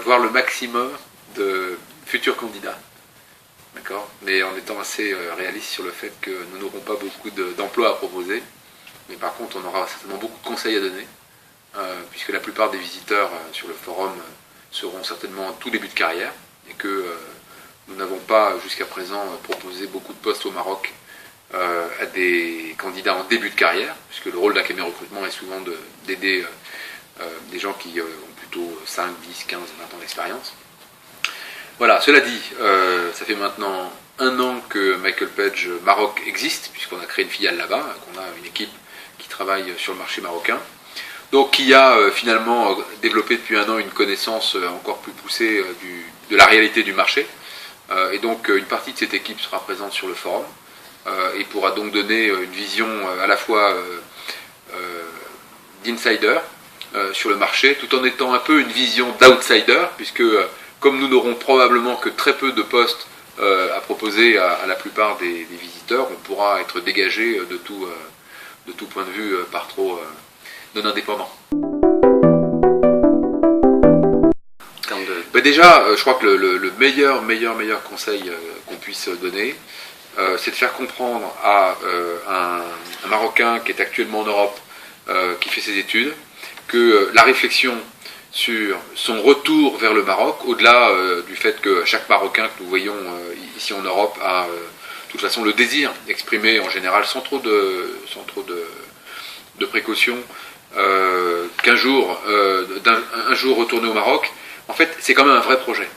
Voir le maximum de futurs candidats, d'accord, mais en étant assez réaliste sur le fait que nous n'aurons pas beaucoup d'emplois à proposer, mais par contre on aura certainement beaucoup de conseils à donner, puisque la plupart des visiteurs sur le forum seront certainement en tout début de carrière, et que nous n'avons pas jusqu'à présent proposé beaucoup de postes au Maroc à des candidats en début de carrière, puisque le rôle d'un cabinet de recrutement est souvent d'aider des gens qui ont plutôt 5, 10, 15, 20 ans d'expérience. Voilà, cela dit, ça fait maintenant 1 an que Michael Page Maroc existe, puisqu'on a créé une filiale là-bas, qu'on a une équipe qui travaille sur le marché marocain. Donc qui a finalement développé depuis 1 an une connaissance encore plus poussée de la réalité du marché. Et donc une partie de cette équipe sera présente sur le forum et pourra donc donner une vision à la fois d'insider sur le marché, tout en étant un peu une vision d'outsider, puisque comme nous n'aurons probablement que très peu de postes à proposer à la plupart des visiteurs, on pourra être dégagé de tout point de vue par trop non indépendant. Déjà, je crois que le meilleur conseil qu'on puisse donner, c'est de faire comprendre à un Marocain qui est actuellement en Europe, qui fait ses études, que la réflexion sur son retour vers le Maroc, au-delà du fait que chaque Marocain que nous voyons ici en Europe a de toute façon le désir exprimé en général sans trop de précautions, qu'un jour, un jour retourner au Maroc, en fait c'est quand même un vrai projet.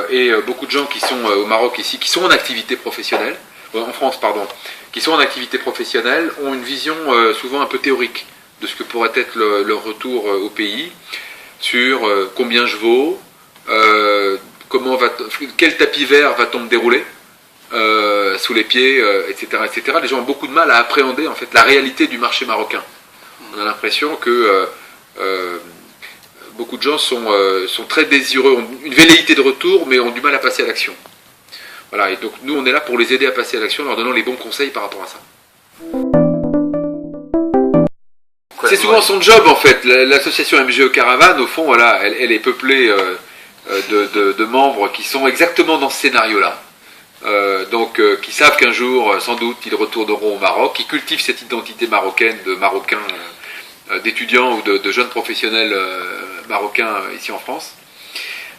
Et beaucoup de gens qui sont au Maroc ici, qui sont en activité professionnelle, en France pardon, qui sont en activité professionnelle, ont une vision souvent un peu théorique de ce que pourrait être leur retour au pays, sur combien je vaux, quel tapis vert va-t-on me dérouler sous les pieds, etc., etc. Les gens ont beaucoup de mal à appréhender en fait la réalité du marché marocain. On a l'impression que beaucoup de gens sont très désireux, ont une velléité de retour, mais ont du mal à passer à l'action. Voilà, et donc nous on est là pour les aider à passer à l'action, en leur donnant les bons conseils par rapport à ça. C'est souvent son job en fait. L'association MGE Caravane, au fond, voilà, elle est peuplée de membres qui sont exactement dans ce scénario-là. Donc qui savent qu'un jour, sans doute, ils retourneront au Maroc, qui cultivent cette identité marocaine de Marocains, d'étudiants ou de jeunes professionnels marocains ici en France.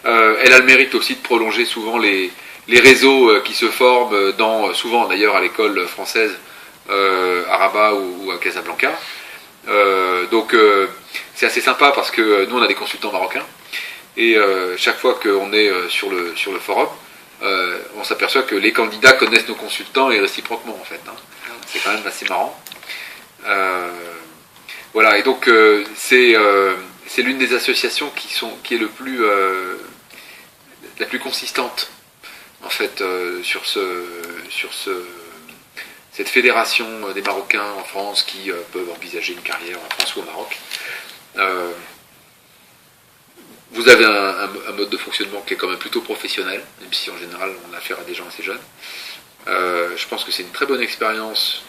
Elle a le mérite aussi de prolonger souvent les réseaux qui se forment souvent d'ailleurs à l'école française à Rabat ou à Casablanca. Donc c'est assez sympa parce que nous on a des consultants marocains et chaque fois qu'on est sur le forum, on s'aperçoit que les candidats connaissent nos consultants et réciproquement en fait. C'est quand même assez marrant. Voilà, et donc c'est l'une des associations qui est la plus consistante en fait sur cette fédération des Marocains en France qui peuvent envisager une carrière en France ou au Maroc. Vous avez un mode de fonctionnement qui est quand même plutôt professionnel, même si en général on a affaire à des gens assez jeunes. Je pense que c'est une très bonne expérience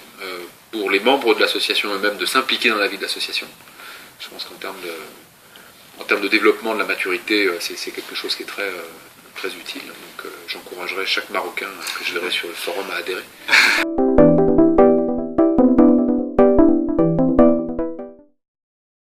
pour les membres de l'association eux-mêmes de s'impliquer dans la vie de l'association. Je pense qu'en termes de développement de la maturité, c'est quelque chose qui est très utile. Donc j'encouragerai chaque Marocain que je verrai sur le forum à adhérer.